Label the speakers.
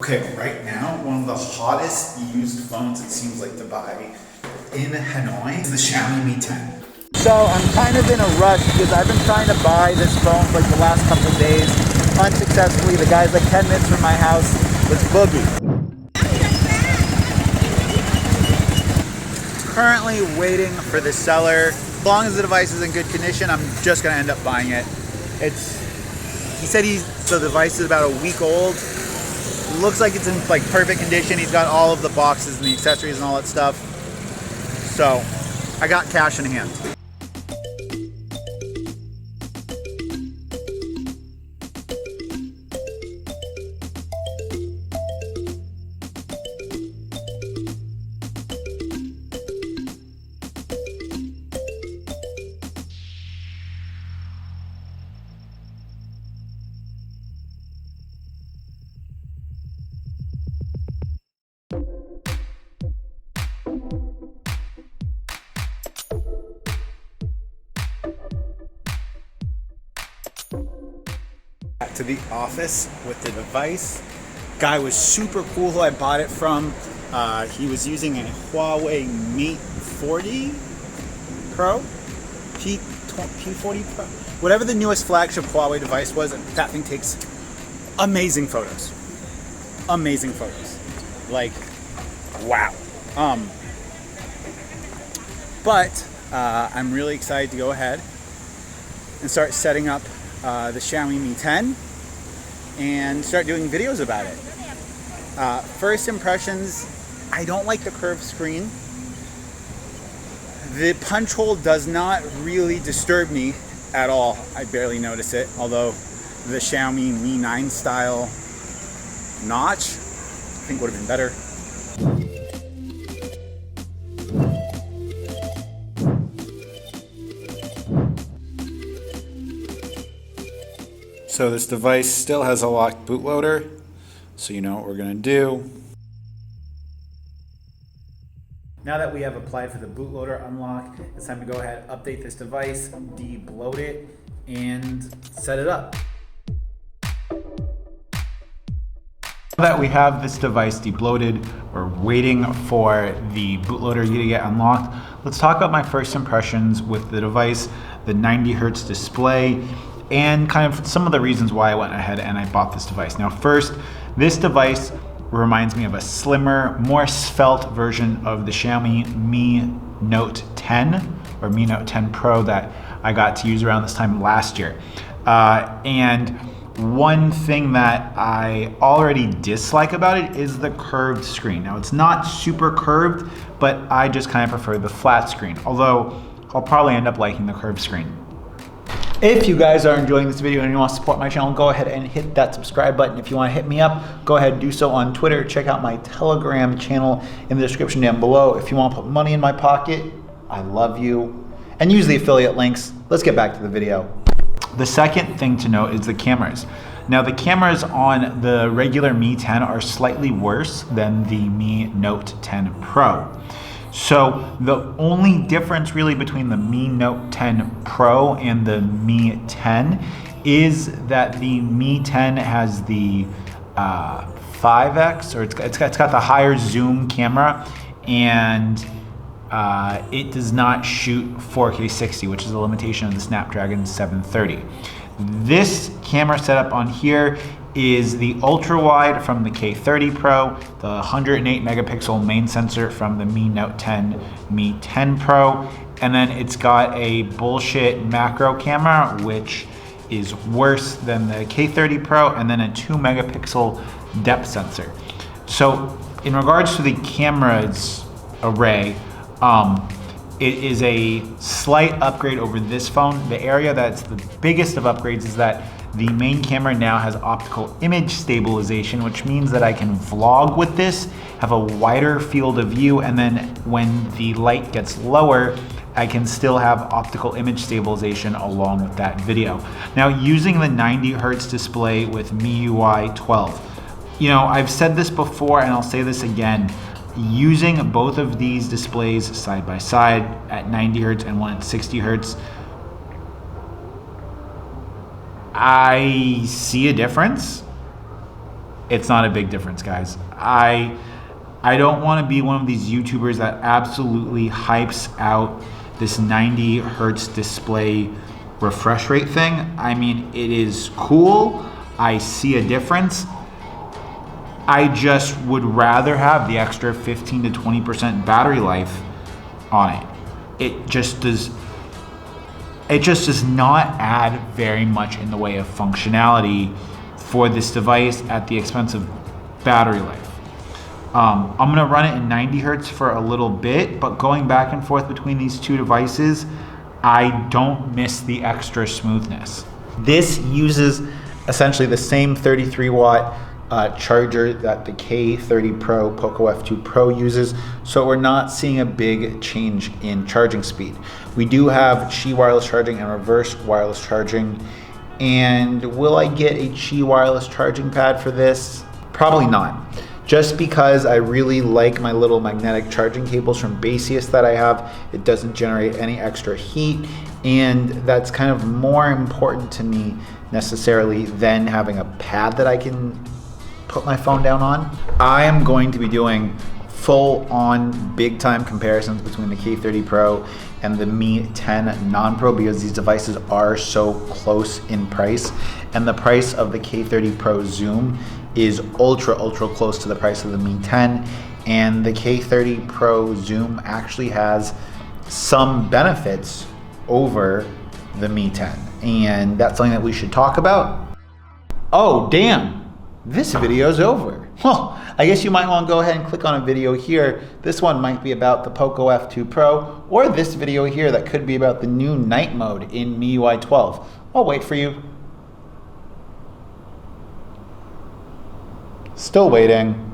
Speaker 1: Okay, right now, one of the hottest used phones it seems like to buy in Hanoi is the Xiaomi Mi 10.
Speaker 2: So I'm kind of in a rush because I've been trying to buy this phone for like the last couple of days unsuccessfully. The guy's like 10 minutes from my house. Let's boogie. Currently waiting for the seller. As long as the device is in good condition, I'm just gonna end up buying it. He said the device is about a week old. Looks like it's in like perfect condition. He's got all of the boxes and the accessories and all that stuff. So I got cash in hand. To the office with the device. Guy was super cool who I bought it from. He was using a Huawei Mi 40 Pro, P40 Pro, whatever the newest flagship Huawei device was. That thing takes amazing photos. Amazing photos. Like, wow. But I'm really excited to go ahead and start setting up the Xiaomi Mi 10 and start doing videos about it. First impressions, I don't like the curved screen. The punch hole does not really disturb me at all. I barely notice it, although the Xiaomi Mi 9 style notch I think would have been better.
Speaker 1: So this device still has a locked bootloader, so you know what we're gonna do.
Speaker 2: Now that we have applied for the bootloader unlock, it's time to go ahead, update this device, de-bloat it, and set it up.
Speaker 1: Now that we have this device de-bloated, we're waiting for the bootloader to get unlocked. Let's talk about my first impressions with the device, the 90 Hz display, and kind of some of the reasons why I went ahead and I bought this device. Now first, this device reminds me of a slimmer, more svelte version of the Xiaomi Mi Note 10 or Mi Note 10 Pro that I got to use around this time last year. And one thing that I already dislike about it is the curved screen. Now it's not super curved, but I just kind of prefer the flat screen, although I'll probably end up liking the curved screen. If you guys are enjoying this video and you want to support my channel, go ahead and hit that subscribe button. If you want to hit me up, go ahead and do so on Twitter. Check out my Telegram channel in the description down below. If you want to put money in my pocket, I love you. And use the affiliate links. Let's get back to the video. The second thing to note is the cameras. Now the cameras on the regular Mi 10 are slightly worse than the Mi Note 10 Pro. So the only difference really between the Mi Note 10 Pro and the Mi 10 is that the Mi 10 has the 5x, or it's got the higher zoom camera, and it does not shoot 4K 60, which is a limitation of the Snapdragon 730. This camera setup on here is the ultra wide from the K30 Pro, the 108 megapixel main sensor from the Mi Note 10, Mi 10 Pro, and then it's got a bullshit macro camera, which is worse than the K30 Pro, and then a 2 megapixel depth sensor. So in regards to the cameras array, it is a slight upgrade over this phone. The area that's the biggest of upgrades is that the main camera now has optical image stabilization, which means that I can vlog with this, have a wider field of view, and then when the light gets lower, I can still have optical image stabilization along with that video. Now, using the 90 Hz display with MIUI 12, you know, I've said this before and I'll say this again, using both of these displays side by side at 90 Hz and one at 60 Hz, I see a difference. it's not a big difference, guys. I don't want to be one of these YouTubers that absolutely hypes out this 90 hertz display refresh rate thing. I mean, it is cool. I see a difference. I just would rather have the extra 15 to 20% battery life on it. It just does not add very much in the way of functionality for this device at the expense of battery life. I'm gonna run it in 90 hertz for a little bit, but going back and forth between these two devices, I don't miss the extra smoothness. This uses essentially the same 33 watt charger that the K30 Pro, Poco F2 Pro uses, so we're not seeing a big change in charging speed. We do have Qi wireless charging and reverse wireless charging, and will I get a Qi wireless charging pad for this? Probably not. Just because I really like my little magnetic charging cables from Baseus that I have. It doesn't generate any extra heat, and that's kind of more important to me necessarily than having a pad that I can put my phone down on. I am going to be doing full-on big-time comparisons between the K30 Pro and the Mi 10 non-Pro because these devices are so close in price, and the price of the K30 Pro Zoom is ultra close to the price of the Mi 10, and the K30 Pro Zoom actually has some benefits over the Mi 10, and that's something that we should talk about. Oh damn, this video's over. Well, I guess you might want to go ahead and click on a video here. This one might be about the Poco F2 Pro, or this video here that could be about the new night mode in MIUI 12. I'll wait for you. Still waiting.